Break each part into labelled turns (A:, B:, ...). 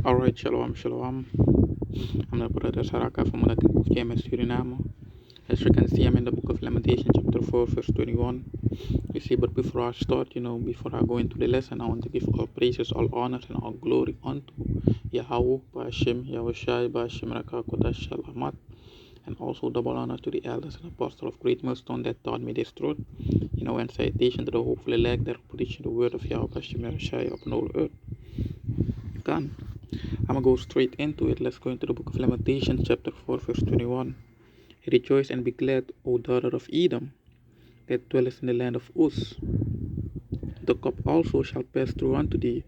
A: Alright, shalom, shalom. I'm the brother Saraka from Latin Campus, Suriname. As you can see, I'm in the book of Lamentation, chapter 4, verse 21. You see, but before I start, before I go into the lesson, I want to give all praises, all honor, and all glory unto Yahweh, Ba'ashem, Yahushai, Ba'ashem, Raka, Kodash, Shalamat, and also double honor to the elders and apostles of Great Millstone that taught me this truth. And citation to the hopeful elect that preaching the word of Yahweh, Ba'ashem, Yahushai upon all earth. Done. I'm going to go straight into it. Let's go into the book of Lamentation, chapter 4, verse 21. Rejoice and be glad, O daughter of Edom, that dwellest in the land of Uz. The cup also shall pass through unto thee.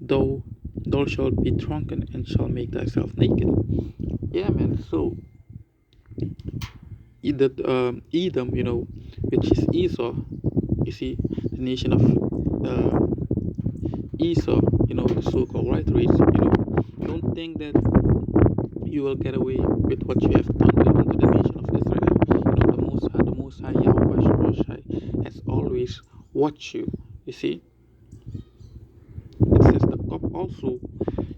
A: Thou shalt be drunken and shall make thyself naked. Yeah, man. So, Edom, which is Esau, you see, the nation of Esau, the so-called white race, don't think that you will get away with what you have done unto the nation of Israel. The Most High Yahweh has always watched you. You see, it says the cup also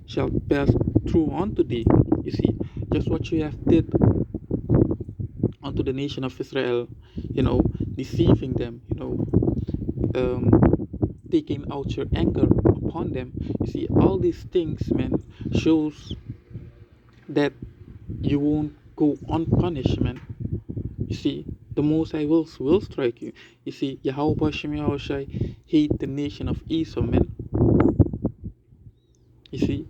A: shall pass through unto thee. You see, just what you have did unto the nation of Israel, deceiving them, taking out your anger upon them. You see, all these things, man, shows that you won't go unpunished, man. You see, the Most High will strike you. You see, Yahweh Bashem Yahushai hate the nation of Esau, man. You see,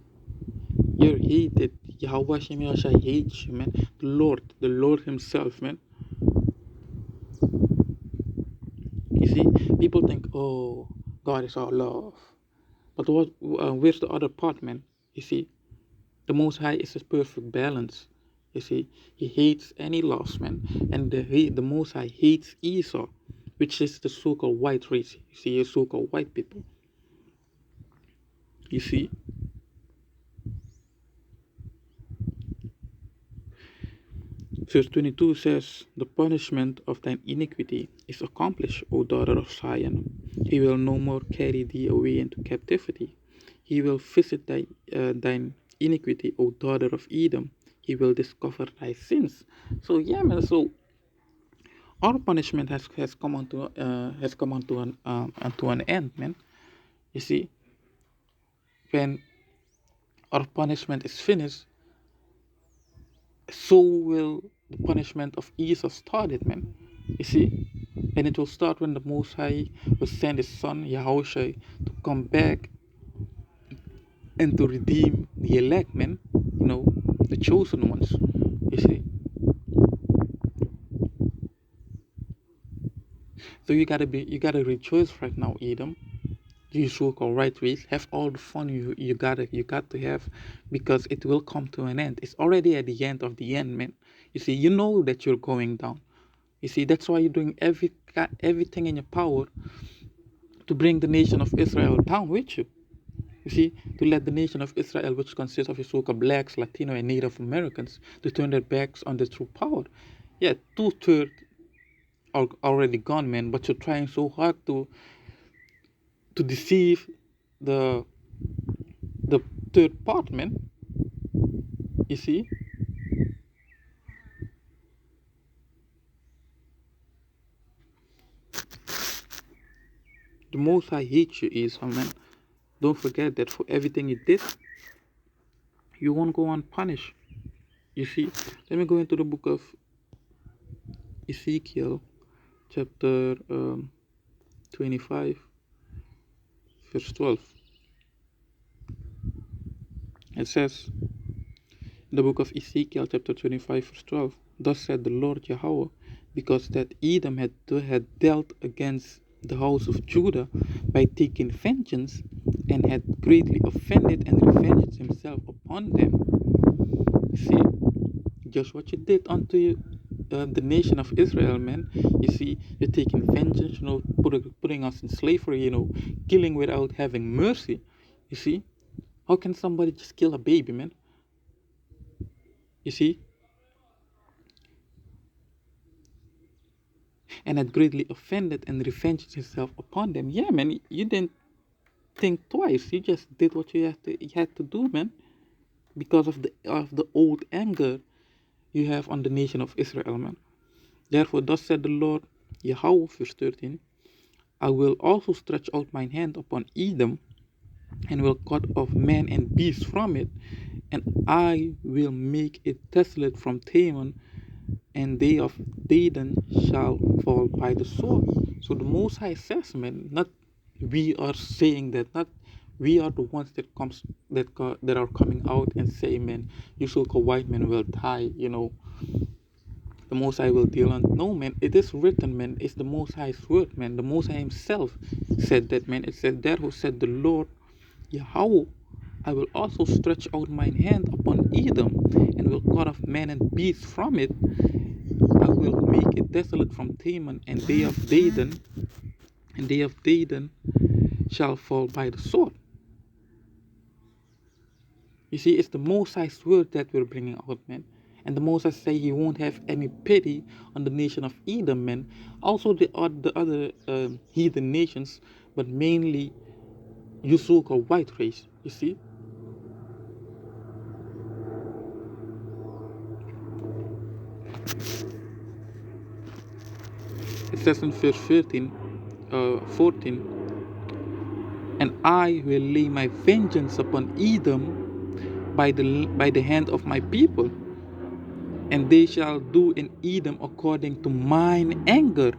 A: you're hated. Yahweh Bashem Yahushai hates you, man. The Lord Himself, man. You see, people think, oh, God is all love. But where's the other part, man? You see, the Most High is a perfect balance. You see, He hates any loss, man. And the Most High hates Esau, which is the so-called white race. You see, the so-called white people. You see, verse 22 says, the punishment of thine iniquity is accomplished, O daughter of Zion. He will no more carry thee away into captivity. He will visit thine iniquity, O daughter of Edom. He will discover thy sins. So yeah, man. So our punishment has come unto an end, man. You see, when our punishment is finished, so will the punishment of Esau started, man. You see, and it will start when the Most High will send His Son Yahushua to come back and to redeem the elect, man. The chosen ones. You see. So you gotta rejoice right now, Edom. You so-called right race, have all the fun you got to have, because it will come to an end. It's already at the end of the end, man. You see, you know that you're going down. You see, that's why you're doing everything in your power to bring the nation of Israel down with you. You see, to let the nation of Israel, which consists of your so-called blacks, Latino, and Native Americans, to turn their backs on the true power. Yeah, 2/3 are already gone, man. But you're trying so hard to deceive the third part, man. You see, the Most High hates you, Esau, man. Don't forget that for everything you did, you won't go unpunished. You see, let me go into the book of Ezekiel, chapter 25, verse 12. It says, in the book of Ezekiel, chapter 25, verse 12, thus said the Lord Yahweh, because that Edom had dealt against the house of Judah by taking vengeance, and had greatly offended and revenged himself upon them. See, just what you did unto the nation of Israel, man. You see, you're taking vengeance, putting us in slavery, killing without having mercy. You see, how can somebody just kill a baby, man? You see, and had greatly offended and revenged himself upon them. Yeah, man, you didn't think twice. You just did what you had to do, man, because of the old anger you have on the nation of Israel, man. Therefore, thus said the Lord Yahweh, verse 13, I will also stretch out mine hand upon Edom, and will cut off man and beast from it, and I will make it desolate from Teman, and they of Dedan shall fall by the sword. So the Most High says, man, not we are saying that, not we are the ones that are coming out and say, man, you so-called white men will die, the Most High will deal on. No, man, it is written, man. It's the Most High's word, man. The Most High Himself said that, man. It said, therefore said the Lord Yahweh, I will also stretch out mine hand upon Edom, and will cut off man and beast from it. I will make it desolate from Teman, and they of Dedan shall fall by the sword. You see, it's the Most High's word that we're bringing out, man. And the Most High say He won't have any pity on the nation of Edom, man. Also the other heathen nations, but mainly you so-called white race. You see. It says in verse 14, and I will lay my vengeance upon Edom by the hand of my people, and they shall do in Edom according to mine anger,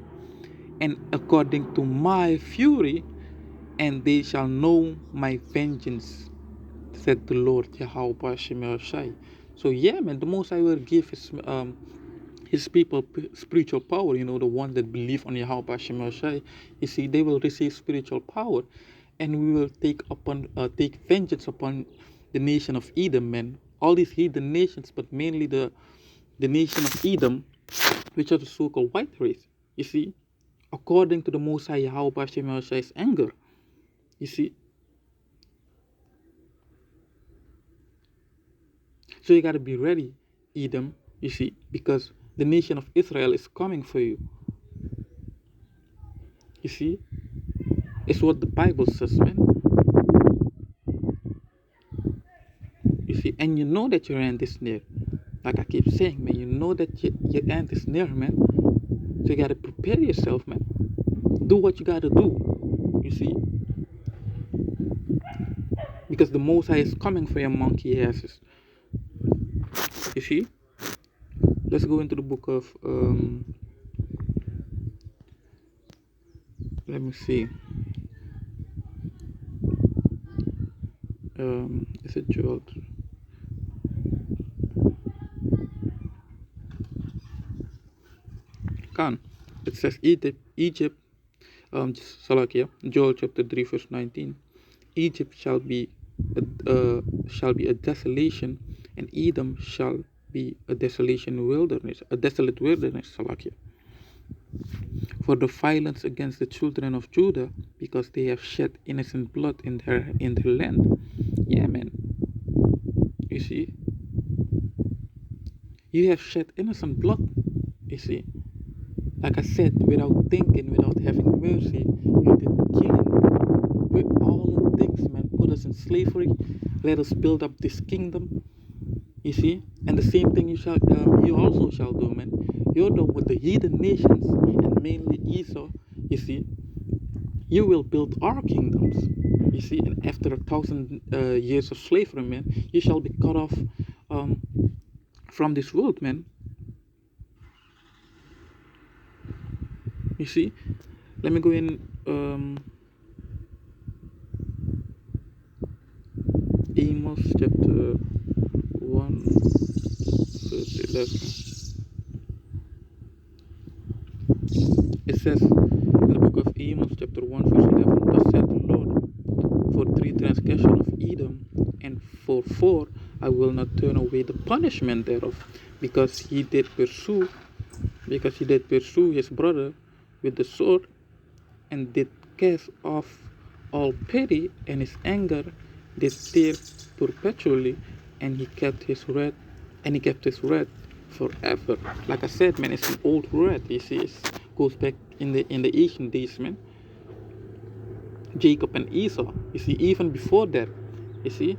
A: and according to my fury, and they shall know my vengeance, said the Lord Yahweh Shemel. So yeah, man, the Most High will give his people spiritual power. The ones that believe on Yahweh Shemel. You see, they will receive spiritual power, and we will take vengeance upon the nation of Edom, man. All these heathen nations, but mainly the nation of Edom, which are the so-called white race. You see, according to the Most High Yahweh Shemel anger. You see. So you gotta be ready, Edom, you see, because the nation of Israel is coming for you. You see? It's what the Bible says, man. You see, and you know that your end is near. Like I keep saying, man, you know that your end is near, man. So you gotta prepare yourself, man. Do what you gotta do. You see? Because the Most High is coming for your monkey asses. You see? Let's go into the book of let me see. Is it Joel? Can. It says Egypt, Salakia, Joel chapter 3 verse 19. Egypt shall be a desolation, and Edom shall be a desolate wilderness, Salakia. For the violence against the children of Judah, because they have shed innocent blood in their land. Yeah, man. You see, you have shed innocent blood. You see, like I said, without thinking, without having mercy, you did killing with all the things, man. Put us in slavery. Let us build up this kingdom. You see, and the same thing you also shall do, man. You're with the heathen nations, and mainly Esau. You see, you will build our kingdoms. You see, and after 1,000 years of slavery, man, you shall be cut off from this world, man. You see, let me go in Amos chapter 1 verse 11. It says in the book of Amos chapter 1 verse 11, thus said the Lord, for 3 transgression of Edom, and for 4 I will not turn away the punishment thereof, because he did pursue his brother with the sword, and did cast off all pity, and his anger did tear perpetually, and he kept his wrath forever. Like I said, man, it's an old wrath. You see, it goes back in the ancient days, man. Jacob and Esau. You see, even before that, you see,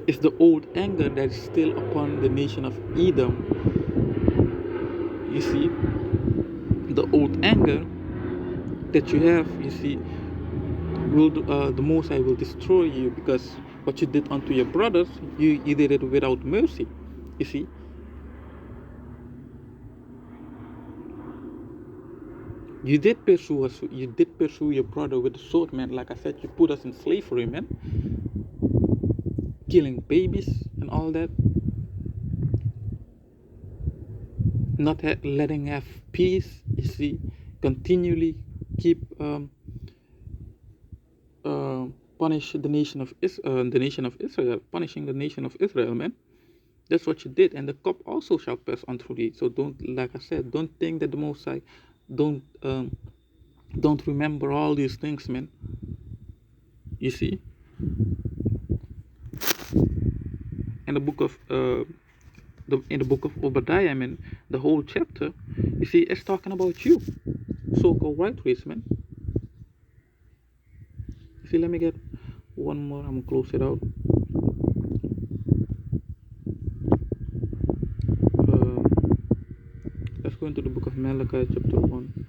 A: it's the old anger that is still upon the nation of Edom. You see, the old anger that you have, you see, the Most High will destroy you, because what you did unto your brothers, you did it without mercy. You see, you did pursue us. You did pursue your brother with the sword, man. Like I said, you put us in slavery, man. Killing babies and all that. Not letting have peace. You see, continually keep punish the nation of Israel, punishing the nation of Israel, man. That's what you did, and the cup also shall pass on through thee. So don't, like I said, don't think that the Most High don't don't remember all these things, man. You see, in the book of in the book of Obadiah, man, the whole chapter, you see, it's talking about you, so-called white race, man. See, let me get one more. I'm gonna close it out. Uh, let's go into the book of Malachi, chapter 1,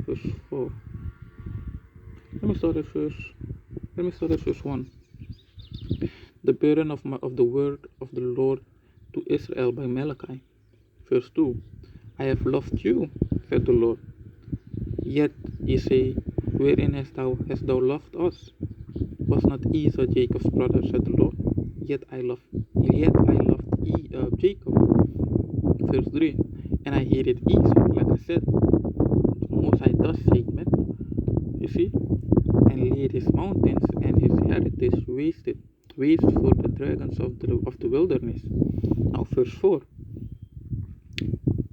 A: verse 4. Let me start at verse 1. The burden of the word of the Lord to Israel by Malachi. Verse 2. I have loved you, said the Lord. Yet ye say, wherein hast thou loved us? Was not Esau Jacob's brother, said the Lord? Yet I loved Jacob. Verse 3. And I hated Esau, like I said. Most I does hate, man. You see? And laid his mountains and his heritage waste for the dragons of the wilderness. Now verse 4.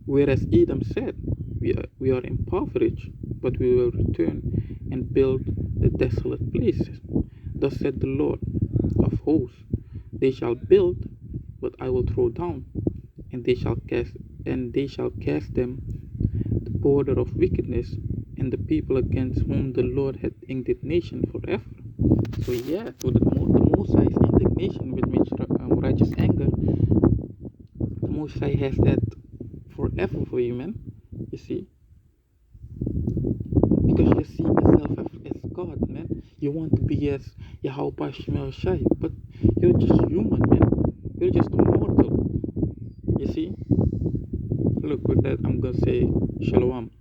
A: Whereas Edom said, we are impoverished, but we will return and build the desolate places. Thus said the Lord of hosts, they shall build, but I will throw down, and they shall cast them the border of wickedness, and the people against whom the Lord had indignation forever. So yeah, so the Most High's indignation with which righteous anger, the Most High has that forever for you, man. You see, because you're seeing yourself as God, man. You want to be as Yahweh Shemel Shai, but you're just human, man. You're just a mortal. You see. Look, with that, I'm gonna say Shalom.